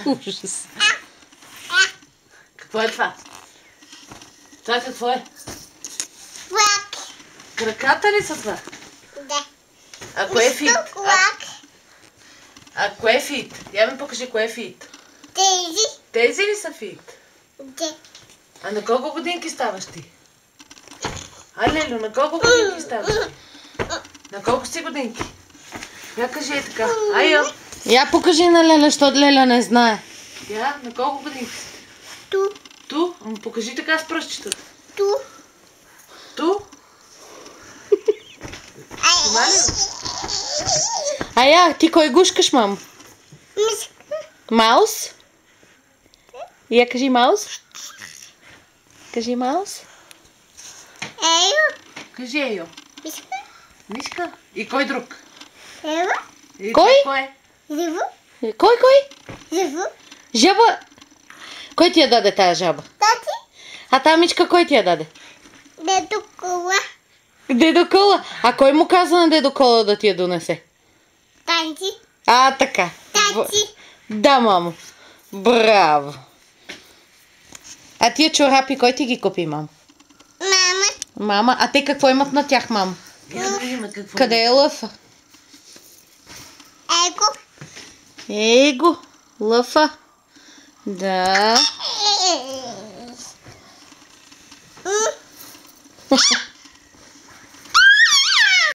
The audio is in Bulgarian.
Ужас. Какво е това? Това какво е? Краката ли са това? Да. А кое е фит? А кое е фит? Я ми покажи кое е фит. Тези. Тези ли са фит? Да. А на колко годинки ставаш ти? А, Лелю, на колко годинки ставаш ти? На колко си годинки? Я кажи е така. Айо. Я покажи на Леля, защото Леля не знае. Я, на колко годинки си? Ту. Ту? Покажи така с пръстчетата. Ту. Ту? Ая, ти кой гушкаш, мам? Маус? Я кажи Маус. Кажи Маус. Ейо. Кажи Ейо. Мишка. Мишка. И кой друг? Ева. И кой? Живо. Кой? Живо. Жаба. Кой ти я даде тая жаба? Тати. А тамичка кой ти я даде? Дедо Кола. Дедо Кола. А кой му каза на Дедо Кола да ти я донесе? Танти. А, така. Тати. Да, мамо. Браво. А тия чорапи, кой ти ги купи, мамо? Мама. Мама, а те какво имат на тях, мамо? Къде е лъфа? Его. Лъфа. Да.